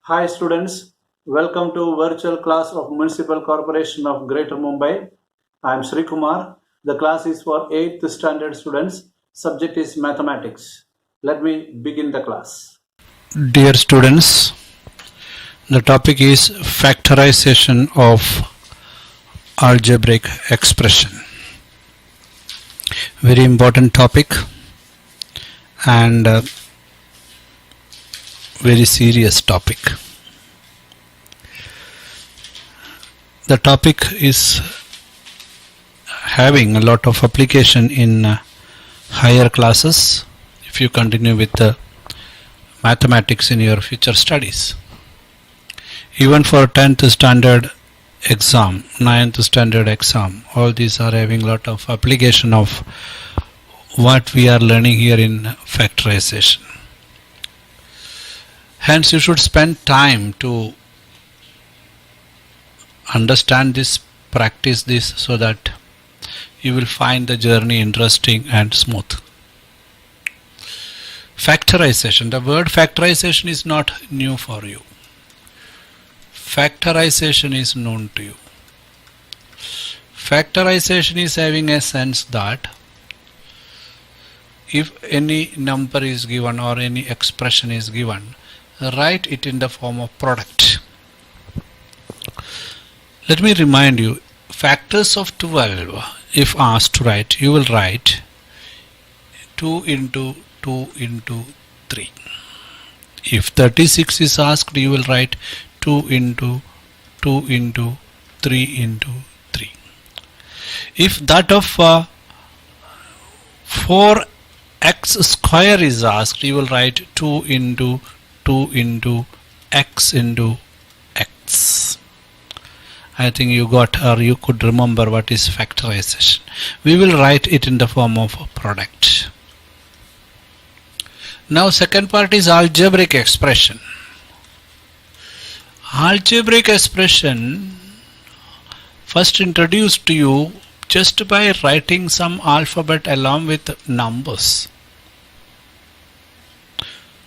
Hi students, welcome to virtual class of Municipal Corporation of Greater Mumbai. I am Sri Kumar. The class is for 8th standard students. Subject is mathematics. Let me begin the class. Dear students, the topic is factorization of algebraic expression. Very important topic and very serious topic. The topic is having a lot of application in higher classes if you continue with the mathematics in your future studies. Even for 10th standard exam, 9th standard exam, all these are having a lot of application of what we are learning here in factorization. Hence you should spend time to understand this, practice this, so that you will find the journey interesting and smooth. Factorization. The word factorization is not new for you. Factorization is known to you. Factorization is having a sense that if any number is given or any expression is given, write it in the form of product. Let me remind you, factors of 12, if asked to write, you will write 2 into 2 into 3. If 36 is asked, you will write 2 into 2 into 3 into 3. If that of 4x square is asked, you will write 2 into 2 into x into x. I think you got, or you could remember what is factorization. We will write it in the form of a product. Now second part is algebraic expression. Algebraic expression first introduced to you just by writing some alphabet along with numbers.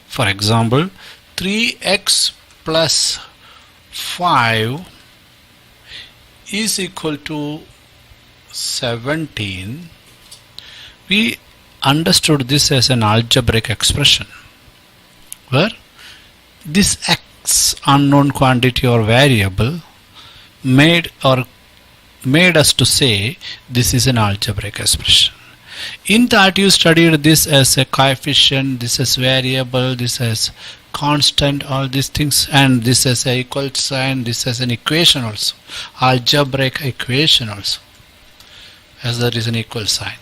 For example, 3x plus 5 is equal to 17. We understood this as an algebraic expression where this x unknown quantity or variable made us to say this is an algebraic expression. In that you studied this as a coefficient, this as variable, this as constant, all these things, and this as a equal sign, this as an equation also, algebraic equation also, as there is an equal sign.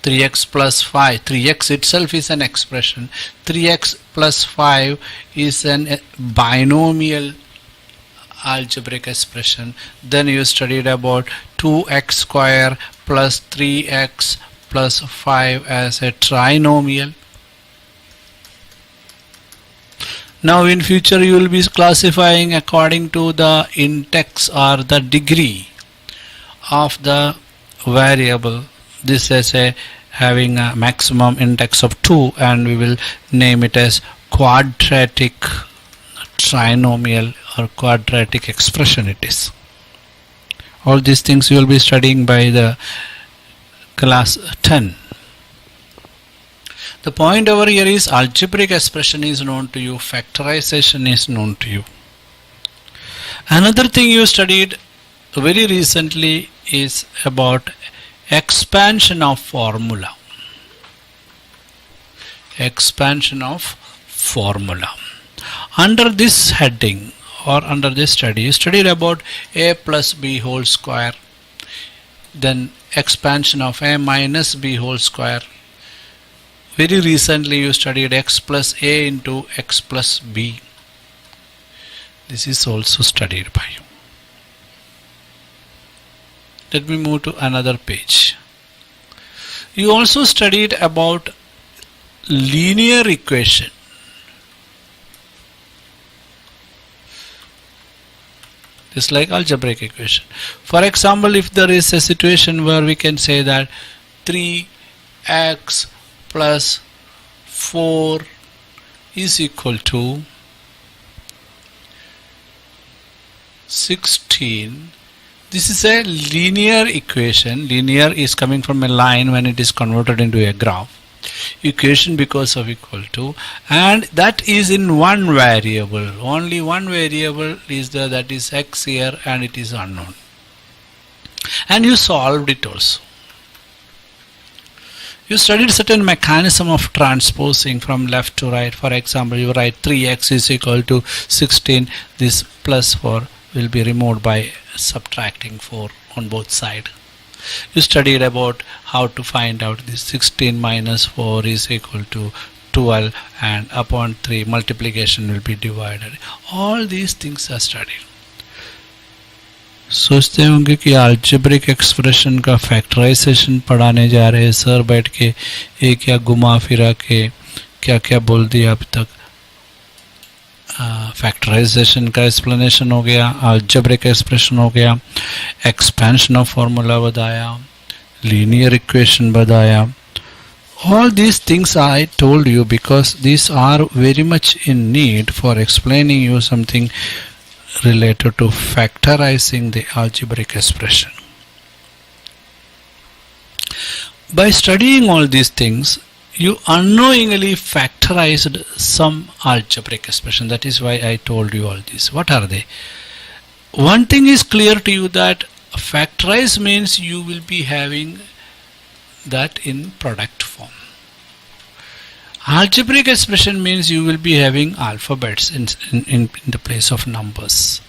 3x plus 5, 3x itself is an expression, 3x plus 5 is an binomial algebraic expression. Then you studied about 2x square plus 3x plus 5 as a trinomial. Now in future you will be classifying according to the index or the degree of the variable. This is having a maximum index of 2, and we will name it as quadratic trinomial or quadratic expression it is. All these things you will be studying by the class 10. The point over here is algebraic expression is known to you, factorization is known to you. Another thing you studied very recently is about expansion of formula. Expansion of formula. Under this heading or under this study, you studied about a plus b whole square, then expansion of a minus b whole square. Very recently you studied x plus a into x plus b. This is also studied by you. Let me move to another page. You also studied about linear equation. Just like algebraic equation. For example, if there is a situation where we can say that 3x plus 4 is equal to 16. This is a linear equation. Linear is coming from a line when it is converted into a graph. Equation because of equal to, and that is in one variable. Only one variable is there, that is x here, and it is unknown. And you solved it also. You studied certain mechanism of transposing from left to right. For example, you write 3x is equal to 16. This plus 4 will be removed by subtracting 4 on both sides. You studied about how to find out this 16 minus 4 is equal to 12, and upon 3 multiplication will be divided. All these things are studied. सोचते होंगे कि algebraic expression का factorization पढ़ाने जा रहे हैं sir, बैठ के एक या घुमा फिरा के क्या क्या बोल दिया अब तक. फैक्टराइजेशन का एक्सप्लेनेशन हो गया, algebraic एक्सप्रेशन हो गया, एक्सपेंशन ऑफ फॉर्मूला बताया, लीनियर इक्वेशन बताया. All these things I told you because these are very much in need for explaining you something related to factorizing the algebraic expression. By studying all these things, you unknowingly factorized some algebraic expression. That is why I told you all this. What are they? One thing is clear to you, that factorize means you will be having that in product form. Algebraic expression means you will be having alphabets in the place of numbers.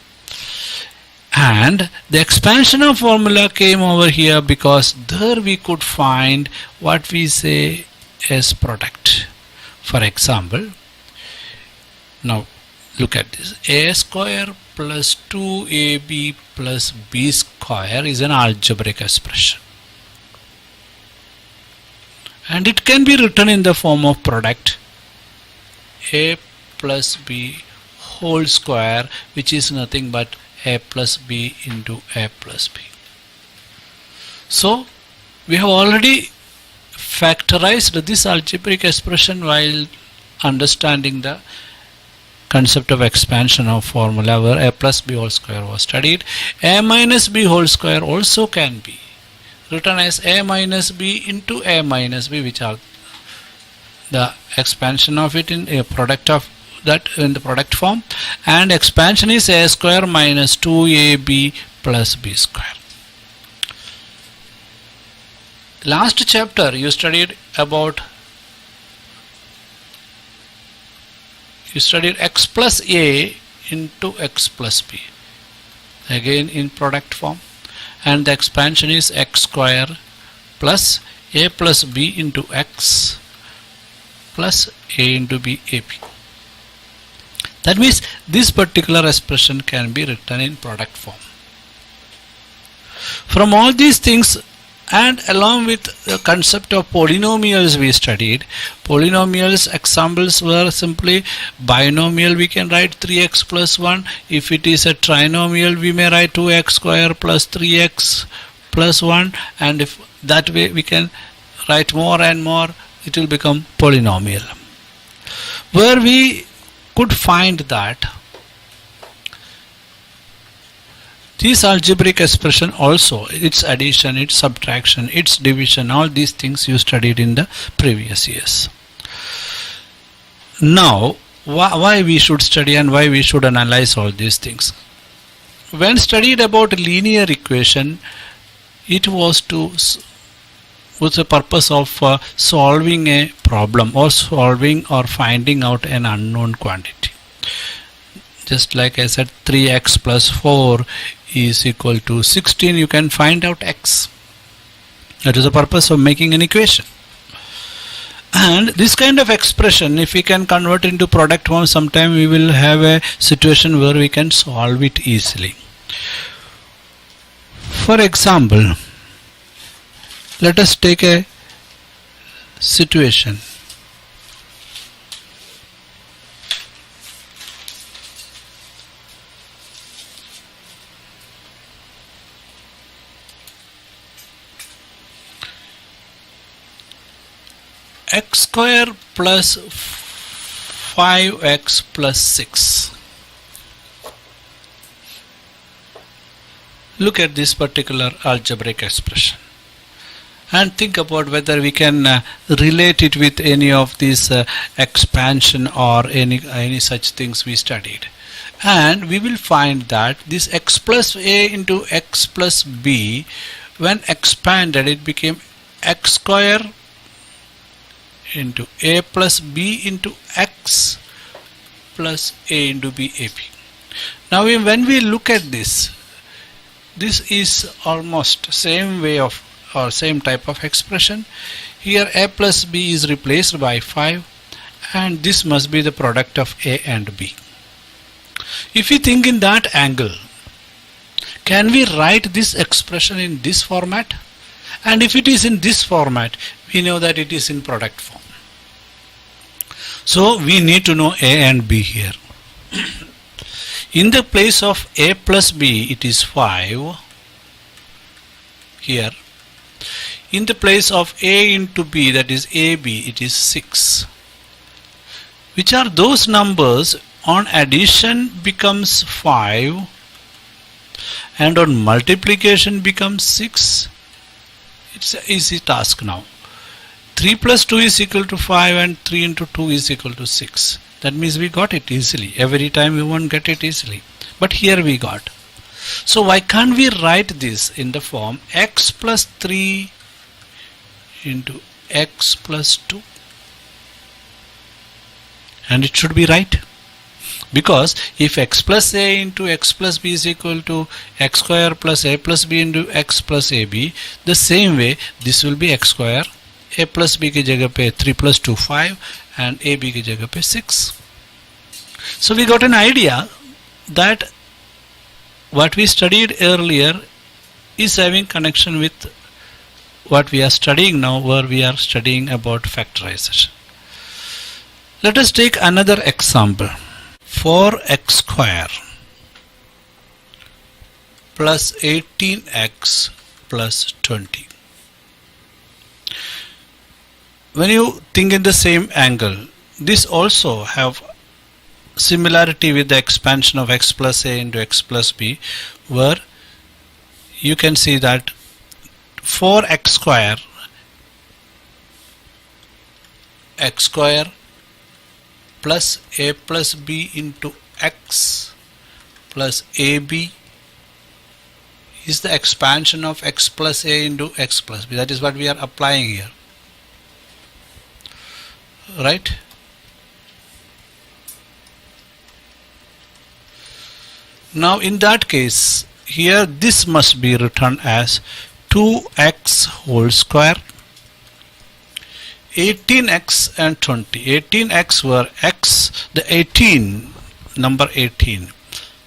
And the expansion of formula came over here because there we could find what we say as product. For example, now look at this. A square plus 2ab plus b square is an algebraic expression. And it can be written in the form of product a plus b whole square, which is nothing but a plus b into a plus b. So we have already factorized this algebraic expression while understanding the concept of expansion of formula, where a plus b whole square was studied. A minus b whole square also can be written as a minus b into a minus b, which are the expansion of it in a product of that in the product form, and expansion is a square minus 2ab plus b square. Last chapter you studied x plus a into x plus b, again in product form, and the expansion is x square plus a plus b into x plus a into b ab. That means this particular expression can be written in product form. From all these things, and along with the concept of polynomials we studied, polynomials examples were simply binomial. We can write 3x plus 1. If it is a trinomial, we may write 2x square plus 3x plus 1, and if that way we can write more and more, it will become polynomial. Where we could find that this algebraic expression also, its addition, its subtraction, its division, all these things you studied in the previous years. Now, why we should study and why we should analyze all these things? When studied about linear equation, it was with the purpose of solving a problem or solving or finding out an unknown quantity. Just like I said, 3x plus 4 is equal to 16. You can find out x. That is the purpose of making an equation. And this kind of expression, if we can convert into product form, sometime we will have a situation where we can solve it easily. For example, let us take a situation. X square plus 5x plus 6. look at this particular algebraic expression and think about whether we can relate it with any of these expansion or any such things we studied. And we will find that this x plus a into x plus b, when expanded, it became x square into a plus b into x plus a into b ab. Now when we look at this is almost same way of or same type of expression. Here a plus b is replaced by 5, and this must be the product of a and b. If we think in that angle, can we write this expression in this format? And if it is in this format, we know that it is in product form. So we need to know a and b here. In the place of a plus b, it is 5 here. In the place of a into b, that is ab, it is 6. Which are those numbers on addition becomes 5 and on multiplication becomes 6? It's an easy task now. 3 plus 2 is equal to 5 and 3 into 2 is equal to 6. That means we got it easily. Every time we won't get it easily. But here we got. So why can't we write this in the form x plus 3 into x plus 2? And it should be right. Because if x plus a into x plus b is equal to x square plus a plus b into x plus ab, the same way this will be x square, a plus b की जगह पे 3 plus 2 5 and ab की जगह पे 6. So we got an idea that what we studied earlier is having connection with what we are studying now, where we are studying about factorization. Let us take another example. 4x square plus 18x plus 20. When you think in the same angle, this also have similarity with the expansion of x plus a into x plus b, where you can see that 4x square plus a plus b into x plus ab is the expansion of x plus a into x plus b. That is what we are applying here, right? Now in that case, here this must be written as 2x whole square, 18x and 20. 18x were x, the 18, number 18.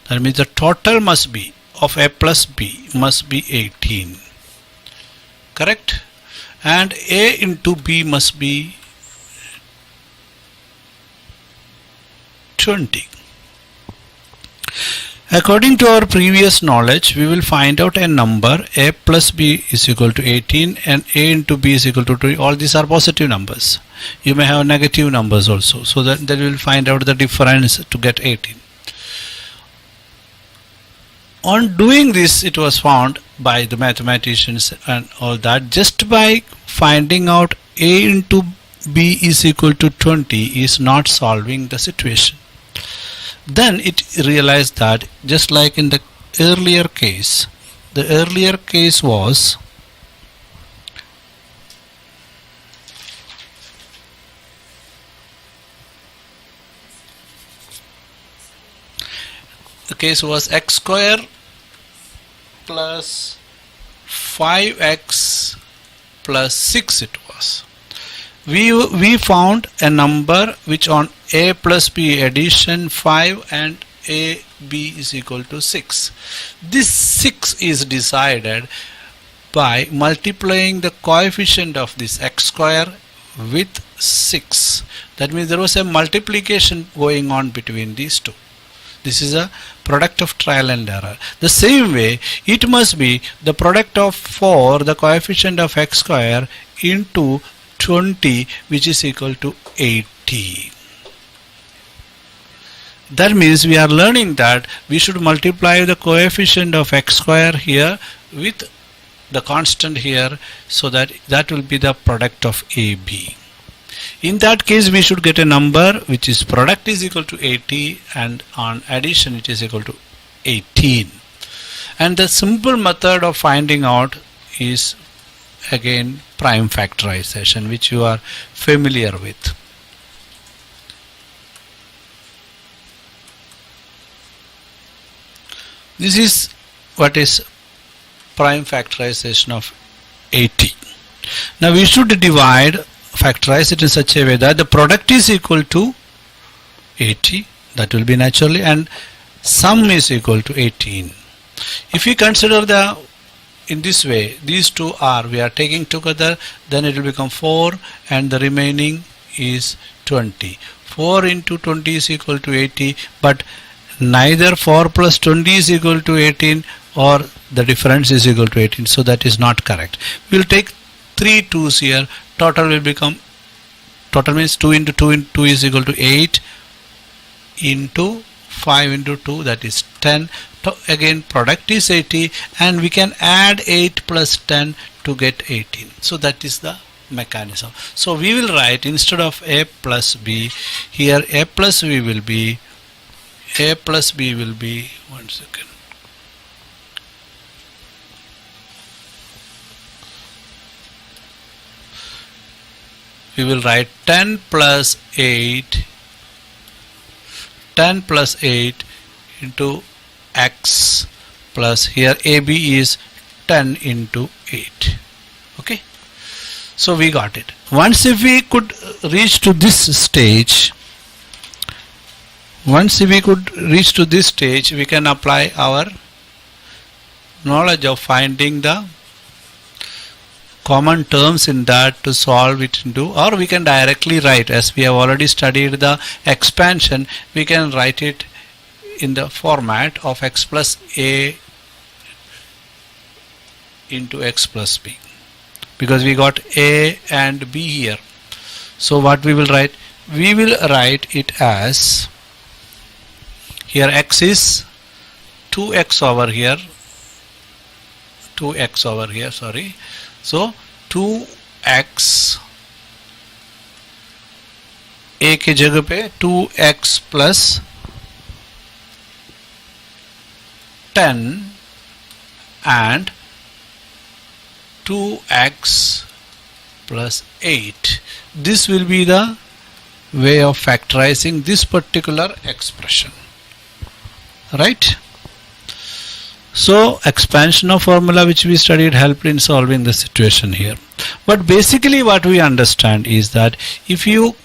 That means the total must be of a plus b must be 18. Correct? And a into b must be 20. According to our previous knowledge, we will find out a number a plus b is equal to 18 and a into b is equal to 20. All these are positive numbers. You may have negative numbers also. So that we will find out the difference to get 18. On doing this, it was found by the mathematicians and all that, just by finding out a into b is equal to 20 is not solving the situation. Then it realized that just like in the earlier case, the earlier case was x square plus 5x plus 6 it was. We found a number which on a plus b addition 5 and a b is equal to 6. This 6 is decided by multiplying the coefficient of this x square with 6. That means there was a multiplication going on between these two. This is a product of trial and error. The same way, it must be the product of 4, the coefficient of x square, into 20, which is equal to 80. that means we are learning that we should multiply the coefficient of x square here with the constant here, so that will be the product of AB. In that case, we should get a number which is product is equal to 80 and on addition it is equal to 18. And the simple method of finding out is again prime factorization, which you are familiar with. This is what is prime factorization of 80. Now we should factorize it in such a way that the product is equal to 80, that will be naturally, and sum is equal to 18. If we consider in this way, these two we are taking together, then it will become 4 and the remaining is 20. 4 into 20 is equal to 80, but neither 4 plus 20 is equal to 18 or the difference is equal to 18, so that is not correct. We will take 3 2's here. Total means 2 into 2 into 2 is equal to 8 into 5 into 2, that is 10. Again product is 80 and we can add 8 plus 10 to get 18. So that is the mechanism. So we will write, instead of A plus B, here A plus B will be, one second. We will write 10 plus 8 into x plus, here AB is 10 into 8. Okay, so we got it. Once if we could reach to this stage, we can apply our knowledge of finding the common terms in that to solve it into, or we can directly write, as we have already studied the expansion, we can write it in the format of x plus a into x plus b, because we got a and b here. So what we will write? We will write it as, here x is 2x over here, sorry. So 2x, a के जगह पे 2x plus 10 and 2x plus 8. This will be the way of factorizing this particular expression, right? So expansion of formula which we studied helped in solving the situation here. But basically what we understand is that if you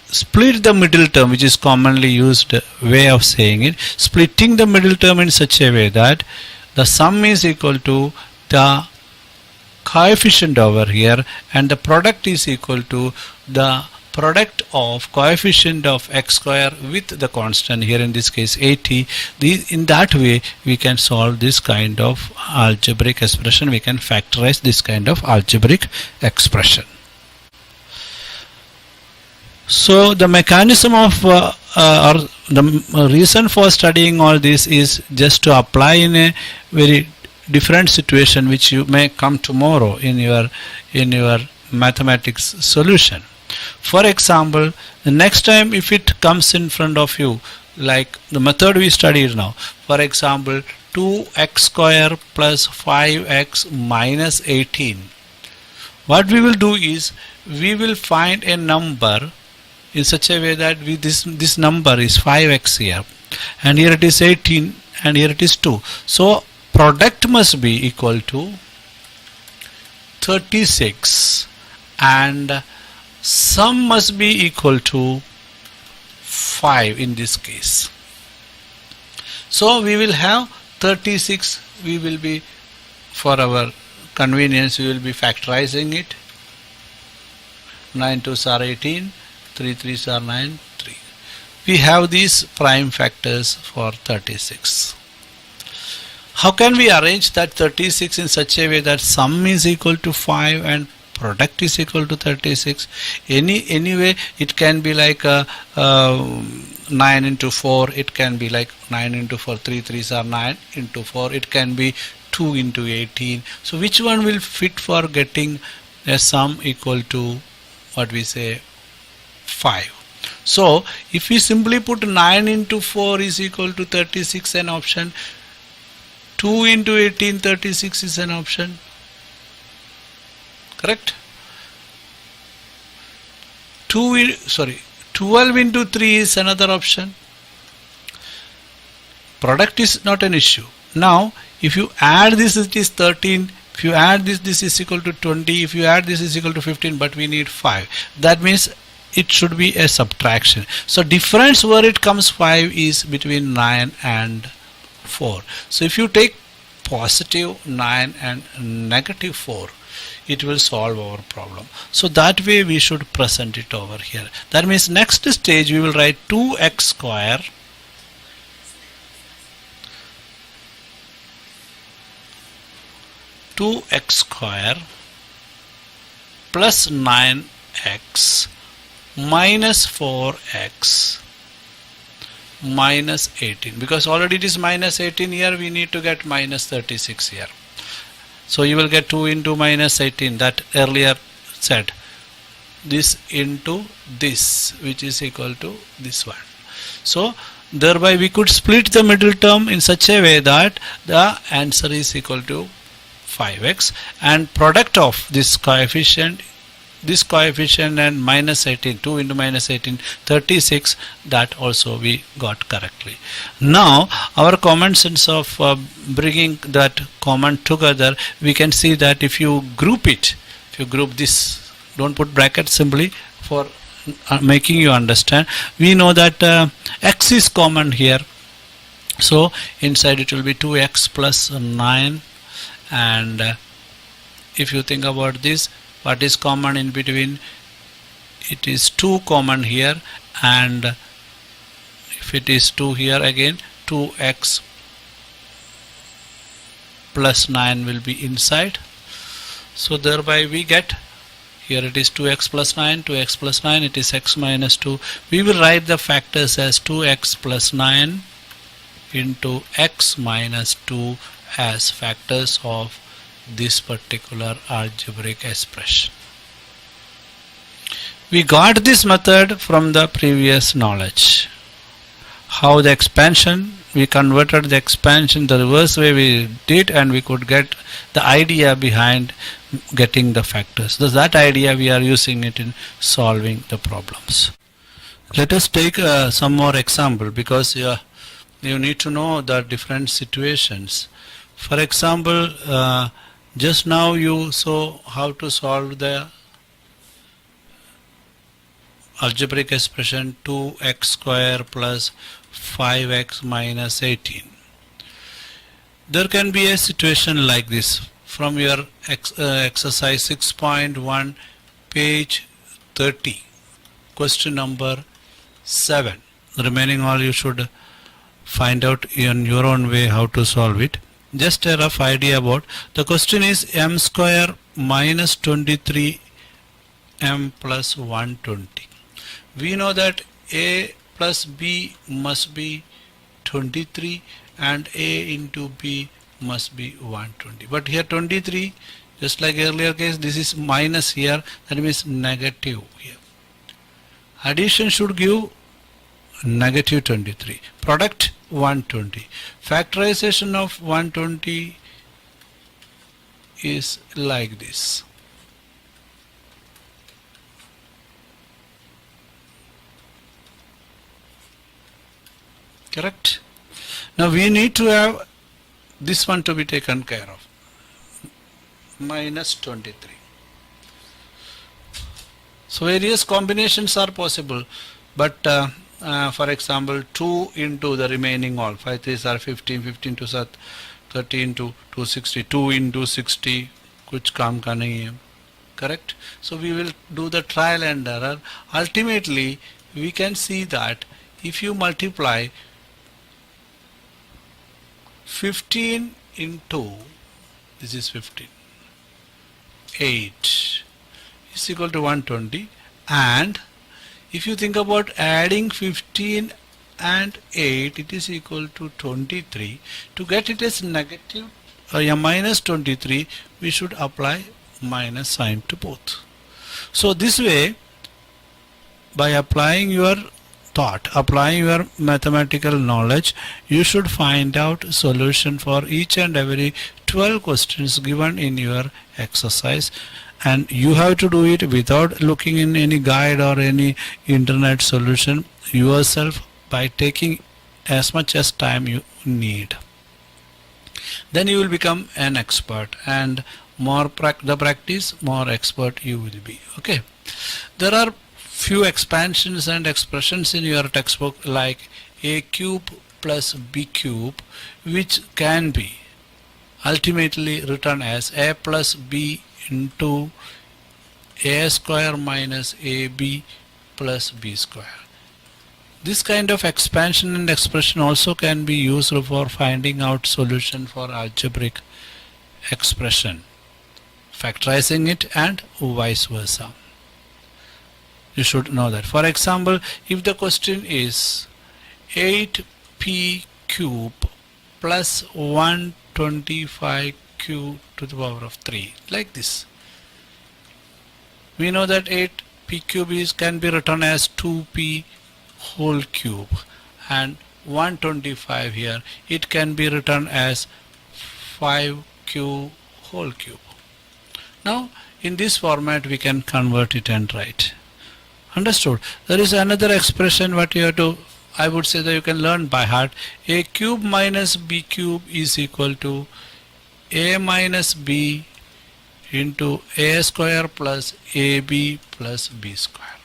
split the middle term, which is commonly used way of saying it, splitting the middle term in such a way that the sum is equal to the coefficient over here and the product is equal to the product of coefficient of x square with the constant, here in this case 80. In that way we can solve this kind of algebraic expression, we can factorize this kind of algebraic expression. So the mechanism of or the reason for studying all this is just to apply in a very different situation which you may come tomorrow in your mathematics solution. For example, the next time if it comes in front of you, like the method we studied now, for example 2x square plus 5x minus 18, what we will do is we will find a number in such a way that this number is 5x here and here it is 18 and here it is 2. So product must be equal to 36 and sum must be equal to 5 in this case. So we will have 36, we will be, for our convenience, we will be factorizing it. 9 2s are 18, 3 3s are 9, 3. We have these prime factors for 36. How can we arrange that 36 in such a way that sum is equal to 5 and product is equal to 36? Anyway, it can be like 9 into 4, it can be like 9 into 4, 3 3s are 9 into 4, it can be 2 into 18. So which one will fit for getting a sum equal to what we say 5? So if we simply put 9 into 4 is equal to 36 an option, 2 into 18 36 is an option, correct? 12 into 3 is another option. Product is not an issue. Now if you add this, it is 13. If you add this, this is equal to 20. If you add this, is equal to 15, but we need 5. That means it should be a subtraction. So difference where it comes 5 is between 9 and 4. So if you take positive 9 and negative 4, it will solve our problem. So that way we should present it over here. That means next stage we will write 2x square plus 9x minus 4x minus 18, because already it is minus 18 here, we need to get minus 36 here. So you will get 2 into minus 18, that earlier said, this into this, which is equal to this one. So thereby we could split the middle term in such a way that the answer is equal to 5x, and product of this coefficient and minus 18, 2 into minus 18, 36, that also we got correctly. Now our common sense of bringing that common together, we can see that if you group it, if you group this, don't put brackets, simply for making you understand, we know that x is common here, so inside it will be 2x plus 9, and if you think about this, what is common in between? It is 2 common here, and if it is 2 here, again 2x plus 9 will be inside. So thereby we get, here it is 2x plus 9, 2x plus 9, it is x minus 2. We will write the factors as 2x plus 9 into x minus 2 as factors of this particular algebraic expression. We got this method from the previous knowledge. How the expansion, we converted the expansion the reverse way we did, and we could get the idea behind getting the factors. So that idea we are using it in solving the problems. Let us take some more example, because you need to know the different situations. For example, just now you saw how to solve the algebraic expression 2x square plus 5x minus 18. There can be a situation like this from your exercise 6.1, page 30, question number 7. The remaining all you should find out in your own way how to solve it. Just a rough idea about the question is m square minus 23 m plus 120. We know that a plus b must be 23 and a into b must be 120. But here 23, just like earlier case, this is minus here, that means negative here. Addition should give negative 23. Product 120. Factorization of 120 is like this. Correct? Now we need to have this one to be taken care of. Minus 23. So various combinations are possible, but for example 2 into the remaining all, 5 3s are 15, 15 to 30 into 260, 2 into 60, kuch kaam ka nahi hai. Correct? So we will do the trial and error. Ultimately we can see that if you multiply 15 into, this is 15, 8 is equal to 120, and if you think about adding 15 and 8, it is equal to 23. To get it as negative minus 23, we should apply minus sign to both. So this way, by applying your thought, applying your mathematical knowledge, you should find out solution for each and every 12 questions given in your exercise, and you have to do it without looking in any guide or any internet solution yourself, by taking as much as time you need. Then you will become an expert, and more the practice, more expert you will be. Okay, there are few expansions and expressions in your textbook like a cube plus b cube, which can be ultimately written as a plus b into a square minus ab plus b square. This kind of expansion and expression also can be used for finding out solution for algebraic expression, factorizing it, and vice versa. You should know that. For example, if the question is 8p cube plus 125q to the power of 3, like this, we know that 8p cube can be written as 2p whole cube, and 125 here, it can be written as 5q whole cube. Now in this format we can convert it and write. Understood? There is another expression what you have to, I would say that you can learn by heart. A cube minus b cube is equal to a minus b into a square plus ab plus b square.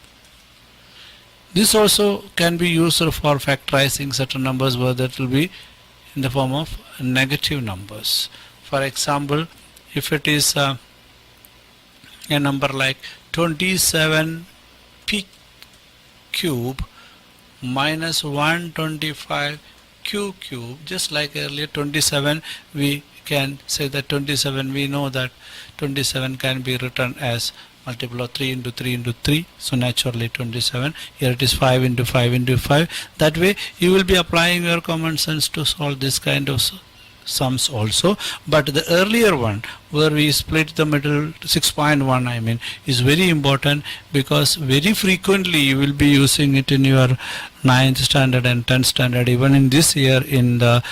This also can be used for factorizing certain numbers, where that will be in the form of negative numbers. For example, if it is a number like 27p cube minus 125q cube, just like earlier 27, we can say that 27, we know that 27 can be written as multiple of 3 into 3 into 3, so naturally 27. Here it is 5 into 5 into 5. That way you will be applying your common sense to solve this kind of sums also. But the earlier one, where we split the middle 6.1, I mean, is very important, because very frequently you will be using it in your 9th standard and 10th standard, even in this year in the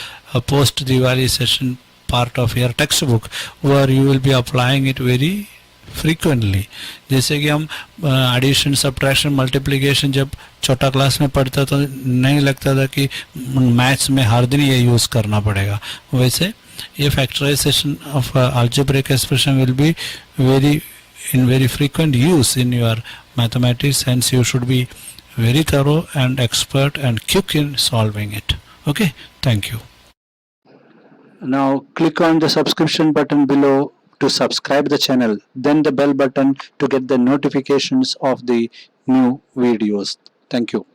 post Diwali session part of your textbook, where you will be applying it very frequently. जैसे कि हम addition, subtraction, multiplication जब छोटा class में पढ़ता तो नहीं लगता था कि मैथ्स में हर दिन ये यूज़ करना पड़ेगा, वैसे ये factorisation of algebraic expression will be very frequent use in your mathematics, hence you should be very thorough and expert and quick in solving it. Okay, thank you. Now click on the subscription button below to subscribe the channel, then the bell button to get the notifications of the new videos. Thank you.